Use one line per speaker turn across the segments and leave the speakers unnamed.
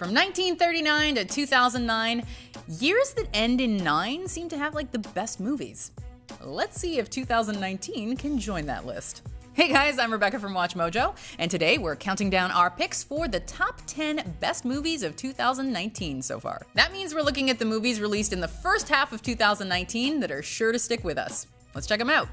From 1939 to 2009, years that end in 9 seem to have like the best movies. Let's see if 2019 can join that list. Hey guys, I'm Rebecca from WatchMojo, and today we're counting down our picks for the top 10 best movies of 2019 so far. That means we're looking at the movies released in the first half of 2019 that are sure to stick with us. Let's check them out.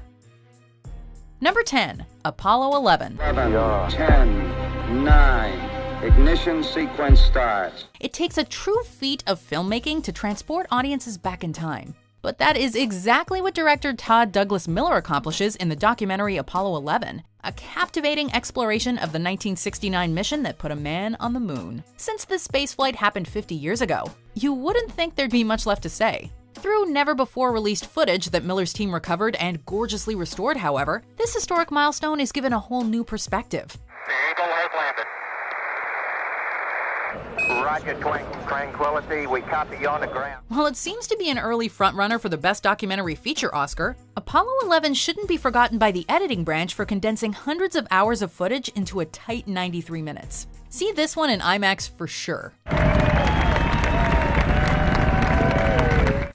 Number 10, Apollo 11.
11, 10, 9, ignition sequence starts.
It takes a true feat of filmmaking to transport audiences back in time. But that is exactly what director Todd Douglas Miller accomplishes in the documentary Apollo 11, a captivating exploration of the 1969 mission that put a man on the moon. Since this spaceflight happened 50 years ago, you wouldn't think there'd be much left to say. Through never-before-released footage that Miller's team recovered and gorgeously restored, however, this historic milestone is given a whole new perspective.
The Eagle has landed. Roger, Tranquility, we copy you on the ground.
While it seems to be an early frontrunner for the Best Documentary Feature Oscar, Apollo 11 shouldn't be forgotten by the editing branch for condensing hundreds of hours of footage into a tight 93 minutes. See this one in IMAX for sure.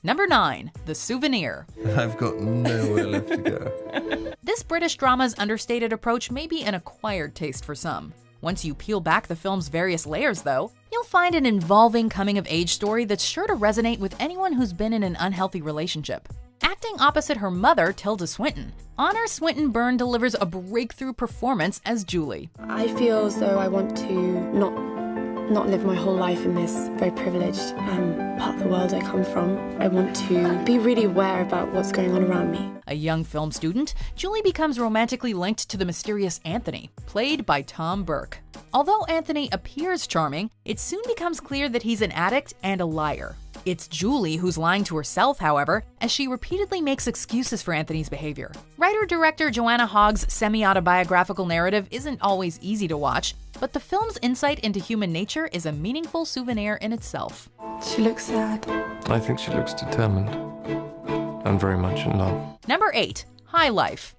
Number 9, The Souvenir.
I've got nowhere left to go.
This British drama's understated approach may be an acquired taste for some. Once you peel back the film's various layers, though, you'll find an involving coming-of-age story that's sure to resonate with anyone who's been in an unhealthy relationship. Acting opposite her mother, Tilda Swinton, Honor Swinton-Byrne delivers a breakthrough performance as Julie.
I feel as though I want to not live my whole life in this very privileged part of the world I come from. I want to be really aware about what's going on around me.
A young film student, Julie becomes romantically linked to the mysterious Anthony, played by Tom Burke. Although Anthony appears charming, it soon becomes clear that he's an addict and a liar. It's Julie who's lying to herself, however, as she repeatedly makes excuses for Anthony's behavior. Writer-director Joanna Hogg's semi-autobiographical narrative isn't always easy to watch, but the film's insight into human nature is a meaningful souvenir in itself.
She looks sad.
I think she looks determined. I'm very much in love.
Number 8, High Life.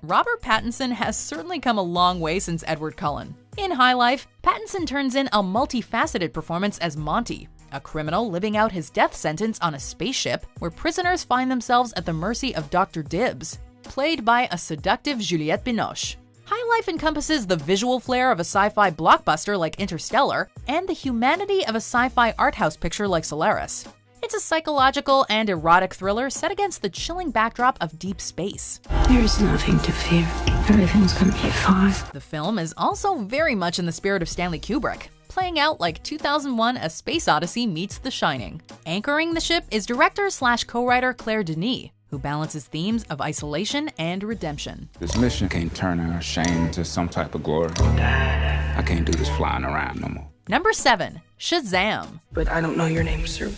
Robert Pattinson has certainly come a long way since Edward Cullen. In High Life, Pattinson turns in a multifaceted performance as Monty, a criminal living out his death sentence on a spaceship where prisoners find themselves at the mercy of Dr. Dibbs, played by a seductive Juliette Binoche. High Life encompasses the visual flair of a sci-fi blockbuster like Interstellar and the humanity of a sci-fi art house picture like Solaris. It's a psychological and erotic thriller set against the chilling backdrop of deep space.
There is nothing to fear. Everything's gonna be fine.
The film is also very much in the spirit of Stanley Kubrick, playing out like 2001: A Space Odyssey meets The Shining. Anchoring the ship is director/co-writer Claire Denis, who balances themes of isolation and redemption.
This mission can't turn our shame into some type of glory. I can't do this flying around no more.
Number 7, Shazam.
But I don't know your name, sir.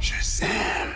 Shazam.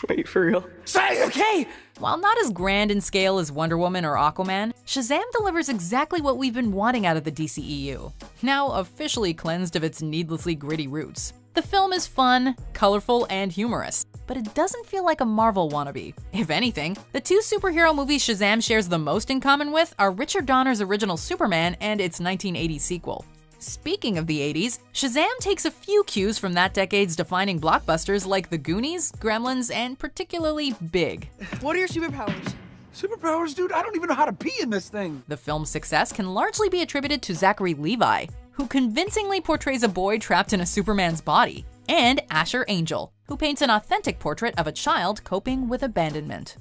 Wait, for real?
Say okay!
While not as grand in scale as Wonder Woman or Aquaman, Shazam delivers exactly what we've been wanting out of the DCEU, now officially cleansed of its needlessly gritty roots. The film is fun, colorful, and humorous, but it doesn't feel like a Marvel wannabe. If anything, the two superhero movies Shazam shares the most in common with are Richard Donner's original Superman and its 1980s sequel. Speaking of the 80s, Shazam takes a few cues from that decade's defining blockbusters like The Goonies, Gremlins, and particularly Big.
What are your superpowers?
Superpowers, dude? I don't even know how to pee in this thing.
The film's success can largely be attributed to Zachary Levi, who convincingly portrays a boy trapped in a Superman's body, and Asher Angel, who paints an authentic portrait of a child coping with abandonment.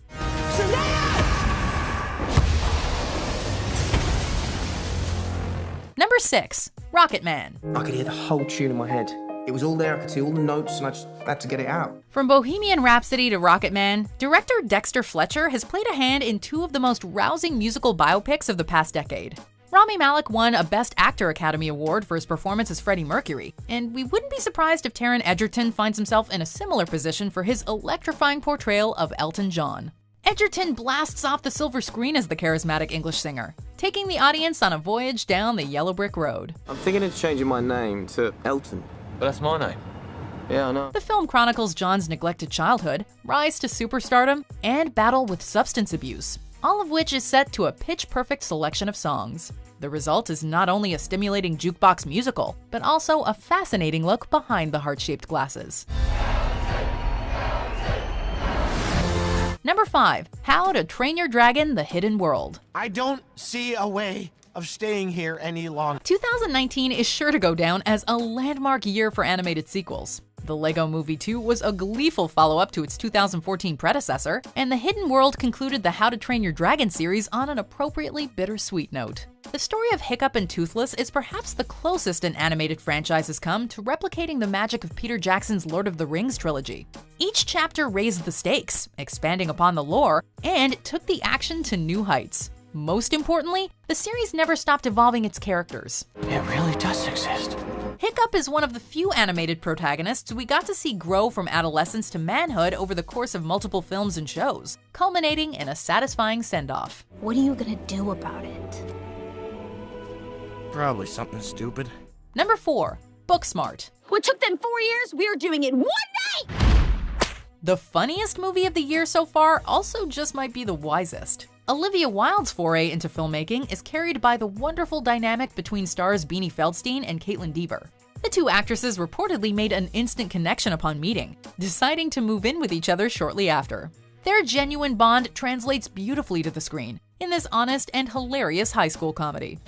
Number 6, Rocketman.
I could hear the whole tune in my head. It was all there, I could see all the notes, and I just had to get it out.
From Bohemian Rhapsody to Rocketman, director Dexter Fletcher has played a hand in two of the most rousing musical biopics of the past decade. Rami Malek won a Best Actor Academy Award for his performance as Freddie Mercury, and we wouldn't be surprised if Taron Egerton finds himself in a similar position for his electrifying portrayal of Elton John. Egerton blasts off the silver screen as the charismatic English singer, taking the audience on a voyage down the yellow brick road.
I'm thinking of changing my name to Elton.
But that's my name.
Yeah, I know.
The film chronicles John's neglected childhood, rise to superstardom, and battle with substance abuse, all of which is set to a pitch-perfect selection of songs. The result is not only a stimulating jukebox musical, but also a fascinating look behind the heart-shaped glasses. Number 5. How to Train Your Dragon: The Hidden World.
I don't see a way of staying here any longer.
2019 is sure to go down as a landmark year for animated sequels. The Lego Movie 2 was a gleeful follow-up to its 2014 predecessor, and The Hidden World concluded the How to Train Your Dragon series on an appropriately bittersweet note. The story of Hiccup and Toothless is perhaps the closest an animated franchise has come to replicating the magic of Peter Jackson's Lord of the Rings trilogy. Each chapter raised the stakes, expanding upon the lore, and took the action to new heights. Most importantly, the series never stopped evolving its characters.
It really does exist.
Hiccup is one of the few animated protagonists we got to see grow from adolescence to manhood over the course of multiple films and shows, culminating in a satisfying send-off.
What are you gonna do about it?
Probably something stupid.
Number 4. Booksmart.
What took them 4 years, we are doing in 1 night!
The funniest movie of the year so far also just might be the wisest. Olivia Wilde's foray into filmmaking is carried by the wonderful dynamic between stars Beanie Feldstein and Caitlin Dever. The two actresses reportedly made an instant connection upon meeting, deciding to move in with each other shortly after. Their genuine bond translates beautifully to the screen in this honest and hilarious high school comedy.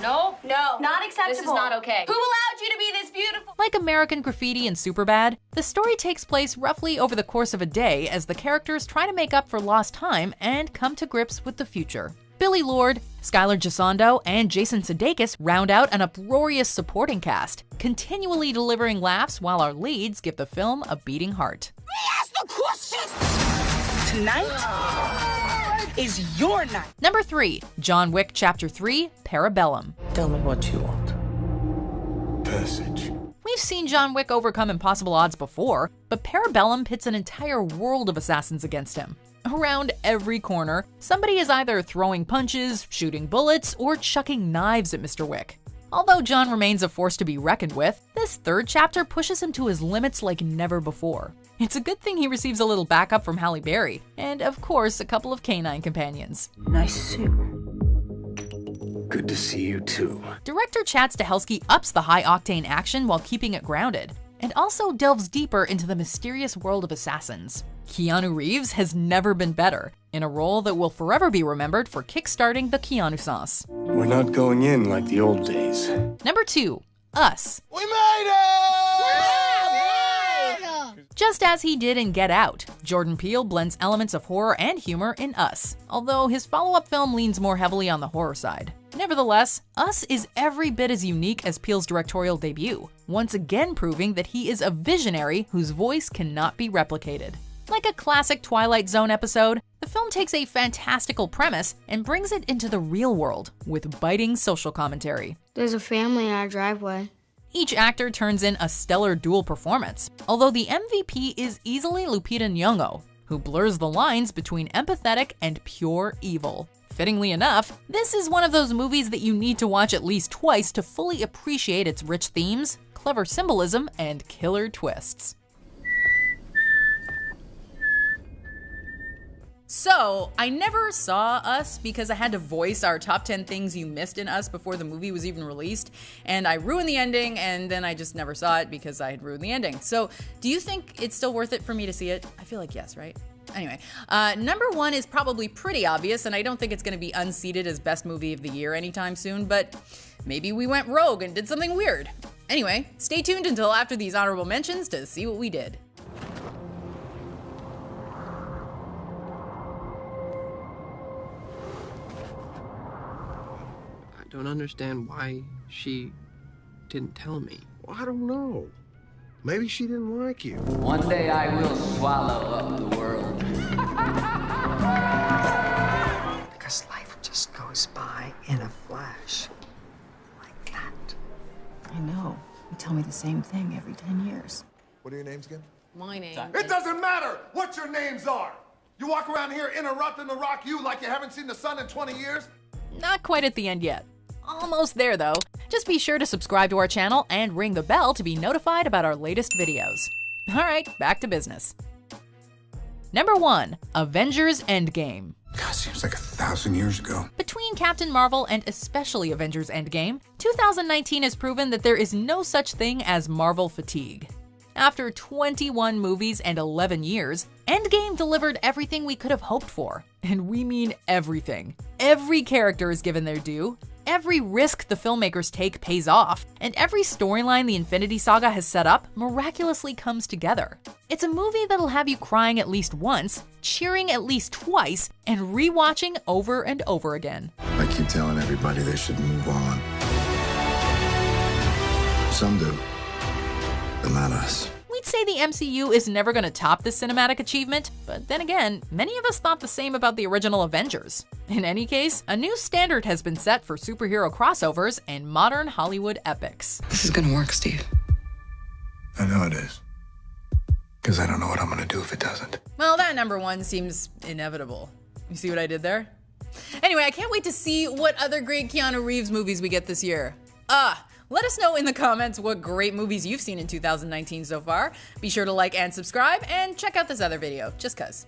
No.
Not acceptable.
This is not okay.
Who allowed you to be this beautiful?
Like American Graffiti and Superbad, the story takes place roughly over the course of a day as the characters try to make up for lost time and come to grips with the future. Billy Lord, Skylar Gisondo, and Jason Sudeikis round out an uproarious supporting cast, continually delivering laughs while our leads give the film a beating heart.
Ask the questions! Tonight is your night.
Number 3. John Wick Chapter 3, Parabellum.
Tell me what you want. Passage.
We've seen John Wick overcome impossible odds before, but Parabellum pits an entire world of assassins against him. Around every corner, somebody is either throwing punches, shooting bullets, or chucking knives at Mr. Wick. Although John remains a force to be reckoned with, this third chapter pushes him to his limits like never before. It's a good thing he receives a little backup from Halle Berry, and of course, a couple of canine companions.
Nice suit.
Good to see you too.
Director Chad Stahelski ups the high-octane action while keeping it grounded, and also delves deeper into the mysterious world of assassins. Keanu Reeves has never been better, in a role that will forever be remembered for kickstarting the Keanu-sance.
We're not going in like the old days.
Number 2. Us.
We made it!
Just as he did in Get Out, Jordan Peele blends elements of horror and humor in Us, although his follow-up film leans more heavily on the horror side. Nevertheless, Us is every bit as unique as Peele's directorial debut, once again proving that he is a visionary whose voice cannot be replicated. Like a classic Twilight Zone episode, the film takes a fantastical premise and brings it into the real world with biting social commentary.
There's a family in our driveway.
Each actor turns in a stellar dual performance, although the MVP is easily Lupita Nyong'o, who blurs the lines between empathetic and pure evil. Fittingly enough, this is one of those movies that you need to watch at least twice to fully appreciate its rich themes, clever symbolism, and killer twists. So, I never saw Us because I had to voice our top 10 things you missed in Us before the movie was even released, and I ruined the ending, and then I just never saw it because I had ruined the ending. So, do you think it's still worth it for me to see it? I feel like yes, right? Anyway, number 1 is probably pretty obvious, and I don't think it's going to be unseated as best movie of the year anytime soon, but maybe we went rogue and did something weird. Anyway, stay tuned until after these honorable mentions to see what we did.
I don't understand why she didn't tell me.
Well, I don't know. Maybe she didn't like you.
One day I will swallow up the world.
Because life just goes by in a flash. Like that.
I know. You tell me the same thing every 10 years.
What are your names again?
My name.
It doesn't matter what your names are. You walk around here interrupting the rock you like you haven't seen the sun in 20 years.
Not quite at the end yet. Almost there though. Just be sure to subscribe to our channel and ring the bell to be notified about our latest videos. Alright, back to business. Number 1. Avengers Endgame.
God, seems like 1,000
1,000 years ago.
Between Captain Marvel and especially Avengers Endgame, 2019 has proven that there is no such thing as Marvel fatigue. After 21 movies and 11 years, Endgame delivered everything we could have hoped for. And we mean everything. Every character is given their due, every risk the filmmakers take pays off, and every storyline the Infinity Saga has set up miraculously comes together. It's a movie that'll have you crying at least once, cheering at least twice, and rewatching over and over again.
I keep telling everybody they should move on. Some do, but not us.
We'd say the MCU is never going to top this cinematic achievement, but then again, many of us thought the same about the original Avengers. In any case, a new standard has been set for superhero crossovers and modern Hollywood epics.
This is gonna work, Steve.
I know it is. Because I don't know what I'm gonna do if it doesn't.
Well, that number one seems inevitable. You see what I did there? Anyway, I can't wait to see what other great Keanu Reeves movies we get this year. Let us know in the comments what great movies you've seen in 2019 so far. Be sure to like and subscribe, and check out this other video, just cuz.